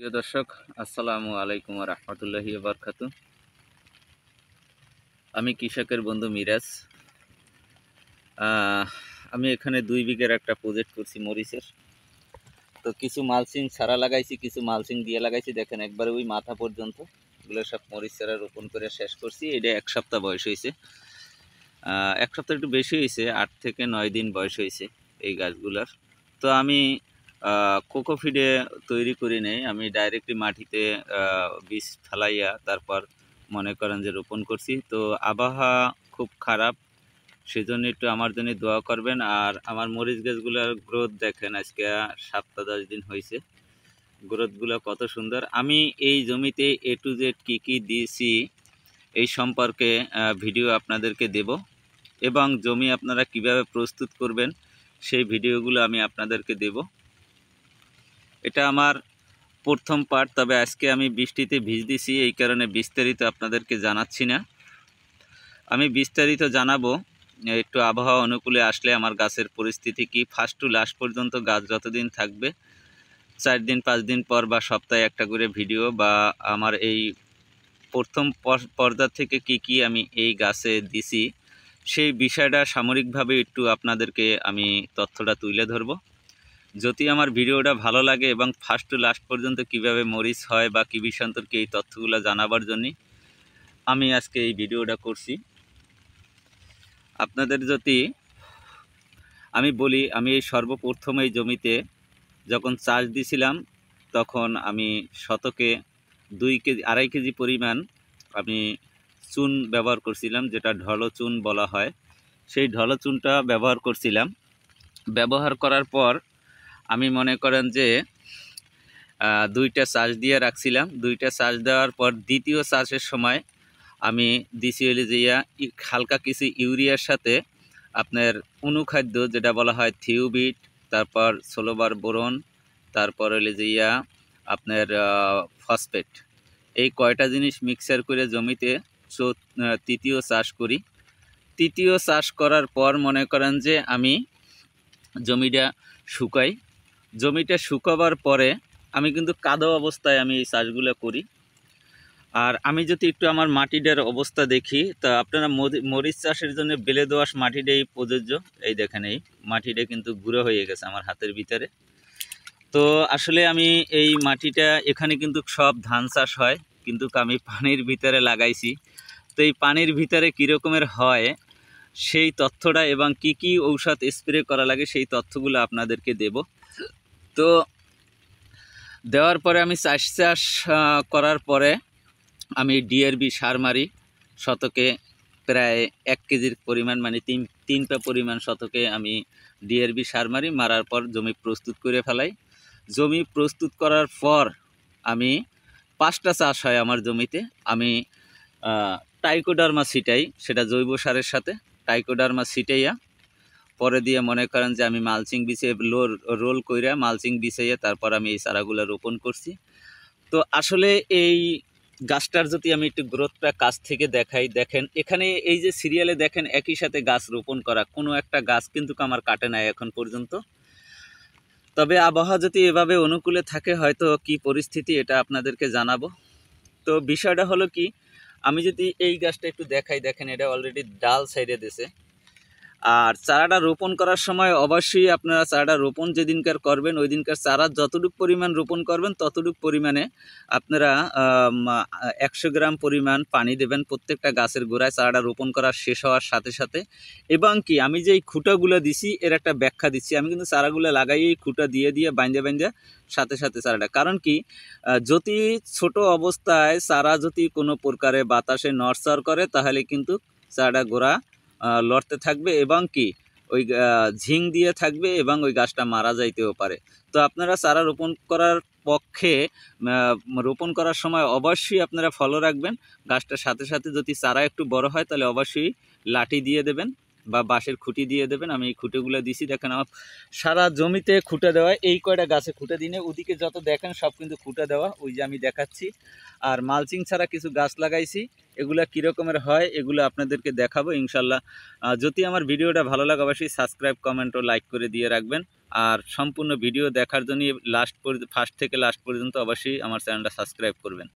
প্রিয় দর্শক, আসসালামু আলাইকুম ওয়া রাহমাতুল্লাহি ওয়া বারাকাতুহু। আমি কৃষকের বন্ধু মিরাজ। আহ, আমি এখানে 2 বিঘের একটা প্রজেক্ট করছি মরিচের। তো কিছু মালচিং ছাড়া লাগাইছি, কিছু মালচিং দিয়ে লাগাইছি। দেখেন একবারে ওই মাথা পর্যন্ত এগুলো সব মরিচ চারা রোপণ করে শেষ করছি। এটা 1 সপ্তাহ বয়স হয়েছে। 1 সপ্তাহ একটু বেশি হয়েছে, 8 থেকে 9 দিন বয়স হয়েছে এই গাছগুলার। তো আমি কোকোফিডে তৈরি করি নাই, আমি ডাইরেক্টলি মাটিতে বীজ ফেলাইয়া তারপর মনে করেন যে রোপণ করছি। তো আবহাওয়া খুব খারাপ, সেজন্য একটু আমার জন্য দোয়া করবেন। আর আমার মরিচ গাছগুলোর গ্রোথ দেখেন, আজকে 7-10 দিন হয়েছে, গ্রোথগুলো কত সুন্দর। আমি এই জমিতে A to Z কী দিয়েছি এই সম্পর্কে ভিডিও আপনাদেরকে দেব, এবং জমি আপনারা কিভাবে প্রস্তুত করবেন সেই ভিডিওগুলো আমি আপনাদেরকে দেব। এটা আমার প্রথম পার্ট, তবে আজকে আমি বৃষ্টিতে ভিজ দিছি, এই কারণে বিস্তারিত আপনাদেরকে জানাচ্ছি না। আমি বিস্তারিত জানাবো একটু আবহাওয়া অনুকূলে আসলে আমার গাছের পরিস্থিতি কি। ফার্স্ট টু লাস্ট পর্যন্ত গাছ যতদিন থাকবে, 4 দিন 5 দিন পর বা সপ্তাহে একটা করে ভিডিও, বা আমার এই প্রথম পর্দা থেকে কি আমি এই গাছে দিছি সেই বিষয়টা সামরিকভাবে একটু আপনাদেরকে আমি তথ্যটা তুলে ধরব। যদি আমার ভিডিওটা ভালো লাগে এবং ফার্স্ট টু লাস্ট পর্যন্ত কিভাবে মরিচ হয় বা কী বিষান্তরকে এই তথ্যগুলো জানাবার জন্য আমি আজকে এই ভিডিওটা করছি। আপনাদের যদি আমি বলি, আমি এই সর্বপ্রথম এই জমিতে যখন চাষ দিছিলাম, তখন আমি শতকে 2-2.5 কেজি পরিমাণ আমি চুন ব্যবহার করছিলাম, যেটা ঢলো চুন বলা হয়। সেই ঢলো চুনটা ব্যবহার করছিলাম। ব্যবহার করার পর আমি মনে করেন যে 2টা চাষ দিয়ে রাখছিলাম। 2টা চাষ দেওয়ার পর দ্বিতীয় চাষের সময় আমি দিছি হলে যে হালকা কিছু ইউরিয়ার সাথে আপনার অনুখাদ্য, যেটা বলা হয় থিওবিট, তারপর সোলোবার বোরন, তারপর হলে যে আপনার ফসফেট, এই কয়টা জিনিস মিক্সার করে জমিতে তৃতীয় চাষ করি। তৃতীয় চাষ করার পর মনে করেন যে আমি জমিটা শুকাই। জমিটা শুকাবার পরে আমি কিন্তু কাদো অবস্থায় আমি এই চাষগুলো করি। আর আমি যদি একটু আমার মাটিটার অবস্থা দেখি, তা আপনারা মরিচ চাষের জন্য বেলে দোআঁশ মাটিটাই প্রযোজ্য। এই দেখেন, এই মাটিটা কিন্তু গুঁড়ো হয়ে গেছে আমার হাতের ভিতরে। তো আসলে আমি এই মাটিটা, এখানে কিন্তু সব ধান চাষ হয়, কিন্তু আমি পানির ভিতরে লাগাইছি। তো এই পানির ভিতরে কীরকমের হয় সেই তথ্যটা এবং কি ঔষধ স্প্রে করা লাগে সেই তথ্যগুলো আপনাদেরকে দেব। তো দেওয়ার পরে আমি চাষ করার পরে আমি ডিআরবি সার মারি শতকে প্রায় 1 কেজির পরিমাণ, মানে 3 পা পরিমাণ শতকে আমি ডিআরবি সার মারি। মারার পর জমি প্রস্তুত করে ফেলাই। জমি প্রস্তুত করার পর আমি 5টা চাষ হয় আমার জমিতে। আমি টাইকোডার্মা ছিটাই, সেটা জৈব সারের সাথে টাইকোডার্মা ছিটাইয়া পরে দিয়ে মনে করেন যে আমি মালচিং বিছিয়ে রোল কইরা মালচিং বিছাইয়া তারপর আমি এই চারাগুলো রোপণ করছি। তো আসলে এই গাছটার যদি আমি একটু গ্রোথটা কাছ থেকে দেখাই, দেখেন এখানে এই যে সিরিয়ালে দেখেন একই সাথে গাছ রোপণ করা, কোনো একটা গাছ কিন্তু আমার কাটে নাই এখন পর্যন্ত। তবে আবহাওয়া যদি এভাবে অনুকূলে থাকে হয়তো কি পরিস্থিতি এটা আপনাদেরকে জানাবো। তো বিষয়টা হলো কি, আমি যদি এই গাছটা একটু দেখাই, দেখেন এটা অলরেডি ডাল সাইডে দিয়েছে। আর চারাটা রোপণ করার সময় অবশ্যই আপনারা চারাটা রোপণ যেদিনকার করবেন ওই দিনকার চারা যতটুকু পরিমাণ রোপণ করবেন ততটুকু পরিমাণে আপনারা 100 গ্রাম পরিমাণ পানি দেবেন প্রত্যেকটা গাছের গোড়ায় চারাটা রোপণ করার শেষ হওয়ার সাথে সাথে। এবং কি আমি যে এই খুঁটাগুলো দিছি এর একটা ব্যাখ্যা দিচ্ছি। আমি কিন্তু চারাগুলো লাগাই এই খুঁটা দিয়ে বাইন্দে সাথে সাথে চারাটা, কারণ কি যদি ছোট অবস্থায় চারা যদি কোনো প্রকারে বাতাসে নড়চড় করে তাহলে কিন্তু চারাটা গোড়া লড়তে থাকবে এবং কি ওই ঝিং দিয়ে থাকবে এবং ওই গাছটা মারা যাইতেও পারে। তো আপনারা চারা রোপণ করার পক্ষে রোপণ করার সময় অবশ্যই আপনারা ফলো রাখবেন। গাছটার সাথে সাথে যদি চারা একটু বড় হয় তাহলে অবশ্যই লাঠি দিয়ে দেবেন, বা বাঁশের খুঁটি দিয়ে দেবেন। আমি এই খুঁটেগুলো দিছি, দেখেন আমার সারা জমিতে খুঁটে দেওয়া, এই কয়টা গাছে খুঁটে দিনে ওদিকে যত দেখেন সব কিন্তু খুঁটে দেওয়া, ওই যে আমি দেখাচ্ছি। আর মালচিং ছাড়া কিছু গাছ লাগাইছি, এগুলা কীরকমের হয় এগুলো আপনাদেরকে দেখাবো ইনশাল্লাহ। যদি আমার ভিডিওটা ভালো লাগে অবশ্যই সাবস্ক্রাইব, কমেন্ট ও লাইক করে দিয়ে রাখবেন। আর সম্পূর্ণ ভিডিও দেখার জন্য ফার্স্ট থেকে লাস্ট পর্যন্ত অবশ্যই আমার চ্যানেলটা সাবস্ক্রাইব করবেন।